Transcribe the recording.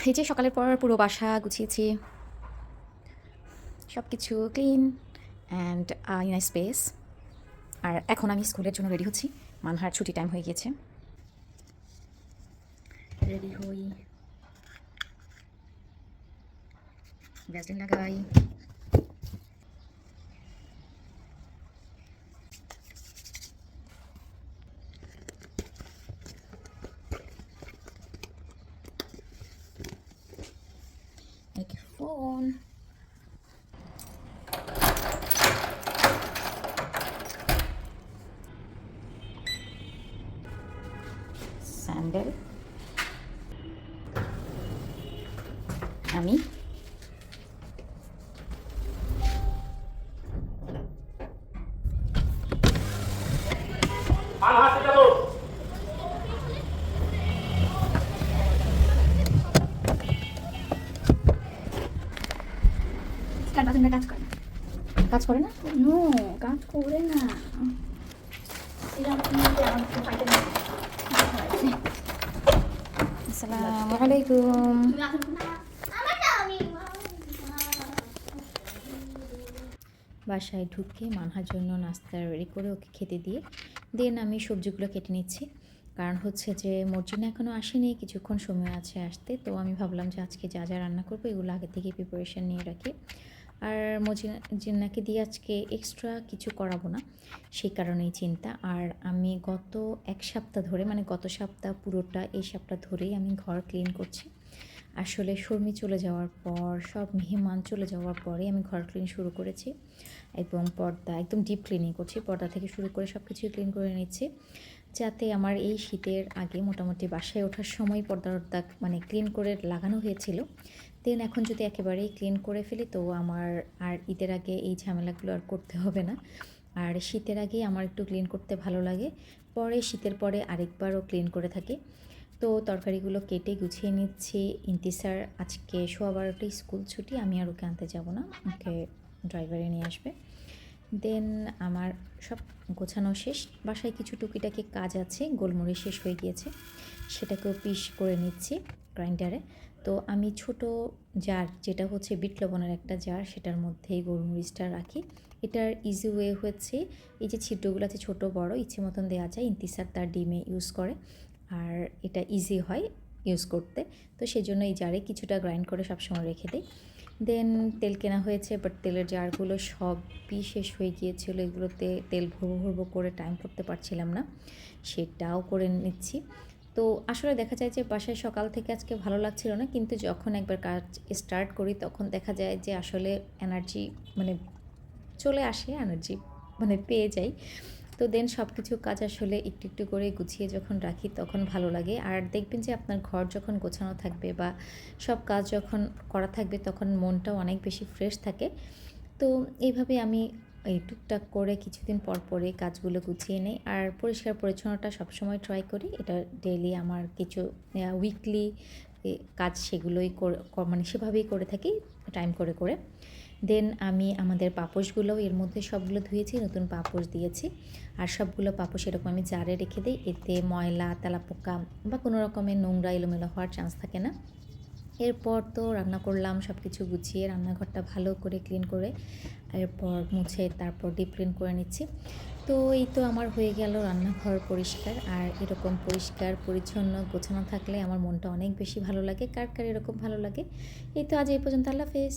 এই যে সকালের পর পুরো বাসা গুছিয়েছি, সব কিছু ক্লিন অ্যান্ড ইন স্পেস। আর এখন আমি স্কুলের জন্য রেডি হচ্ছি। মানহার ছুটি টাইম হয়ে গিয়েছে, রেডি হই, ভ্যাসলিন লাগাই। এক ফোন, স্যান্ডেল, আমি কাজ করে না। নো, কাজ করে না। আসসালামু আলাইকুম। বাসায় ঢুকে মানহার জন্য নাস্তা রেডি করে ওকে খেতে দিয়ে দেন আমি সবজিগুলো কেটে নিচ্ছি। কারণ হচ্ছে যে মর্জিনা এখনও আসেনি, কিছুক্ষণ সময় আছে আসতে। তো আমি ভাবলাম যে আজকে যা যা রান্না করবো এগুলো আগে থেকে প্রিপারেশান নিয়ে রাখি। আর মর্জিনাকে দিয়ে আজকে এক্সট্রা কিছু করাবো না, সেই কারণেই চিন্তা। আর আমি গত এক সপ্তাহ ধরে, মানে গত সপ্তাহ পুরোটা এই সপ্তাহ ধরেই আমি ঘর ক্লিন করছি। আসলে শর্মি চলে যাওয়ার পর, সব মেহমান চলে যাওয়ার পরে আমি ঘর ক্লিন শুরু করেছি এবং পর্দা একদম ডিপ ক্লিনিং করছি। পর্দা থেকে শুরু করে সব কিছুই ক্লিন করে নিচ্ছি, যাতে আমার এই শীতের আগে মোটামুটি বাসায় ওঠার সময় পর্দা মানে ক্লিন করে লাগানো হয়েছিল। দেন এখন যদি একেবারেই ক্লিন করে ফেলি তো আমার আর ঈদের আগে এই ঝামেলাগুলো আর করতে হবে না। আর শীতের আগেই আমার একটু ক্লিন করতে ভালো লাগে, পরে শীতের পরে আরেকবারও ক্লিন করে থাকি। তো তরকারিগুলো কেটে গুছিয়ে নিচ্ছি। ইন্তিসার আজকে 12:15 স্কুল ছুটি, আমি আর ওকে আনতে যাব না, ওকে ড্রাইভারে নিয়ে আসবে। দেন আমার সব গোছানো শেষ। বাসায় কিছু টুকিটাকি কাজ আছে, গোলমরিচ শেষ হয়ে গিয়েছে, সেটাকেও পিস করে নিচ্ছি গ্রাইন্ডারে। তো আমি ছোট জার, যেটা হচ্ছে বিট লবণের একটা জার, সেটার মধ্যেই গোলমরিচটা রাখি। এটার ইজি ওয়ে হচ্ছে এই যে ছিদ্রগুলো আছে ছোটো বড় ইচ্ছে মতন দেওয়া যায়। ইন্তিসার তার ডিমে ইউজ করে, আর এটা ইজি হয় ইউজ করতে। তো সেই জন্য এই জারে কিছুটা গ্রাইন্ড করে সবসময় রেখে দিই। দেন তেল কেনা হয়েছে, বাট তেলের জারগুলো সবই শেষ হয়ে গিয়েছিলো। এগুলোতে তেল ভরবো ভরবো করে টাইম করতে পারছিলাম না, সেটাও করে নিচ্ছি। তো আসলে দেখা যায় যে বাসায় সকাল থেকে আজকে ভালো লাগছিল না, কিন্তু যখন একবার কাজ স্টার্ট করি তখন দেখা যায় যে আসলে এনার্জি মানে চলে আসে, এনার্জি মানে পেয়ে যাই। তো দেন সব কিছু কাজ আসলে একটু একটু করে গুছিয়ে যখন রাখি তখন ভালো লাগে। আর দেখবেন যে আপনার ঘর যখন গোছানো থাকবে বা সব কাজ যখন করা থাকবে তখন মনটাও অনেক বেশি ফ্রেশ থাকে। তো এইভাবে আমি এই টুকটাক করে কিছুদিন পর পরে কাজগুলো গুছিয়ে নেই। আর পরিষ্কার পরিচ্ছন্নতা সবসময় ট্রাই করি, এটা ডেইলি আমার কিছু উইকলি কাজ, সেগুলোই মানে সেভাবেই করে থাকি টাইম করে করে। দেন আমি আমাদের পাপোশগুলোও এর মধ্যে সবগুলো ধুয়েছি, নতুন পাপোশ দিয়েছি। আর সবগুলো পাপোশ এরকম আমি জারে রেখে দিই, এতে ময়লা তেলাপোকা বা কোনো রকমের নোংরা এলোমেলো হওয়ার চান্স থাকে না। এরপর তো রান্না করলাম, সব কিছু গুছিয়ে রান্নাঘরটা ভালো করে ক্লিন করে এরপর মুছে তারপর ডিপ ক্লিন করে নিচ্ছি। তো এই তো আমার হয়ে গেল রান্নাঘর পরিষ্কার। আর এরকম পরিষ্কার পরিচ্ছন্ন গোছানো থাকলে আমার মনটা অনেক বেশি ভালো লাগে। কার কার এরকম ভালো লাগে। এই তো আজ এই পর্যন্ত, আল্লাহ হাফেজ।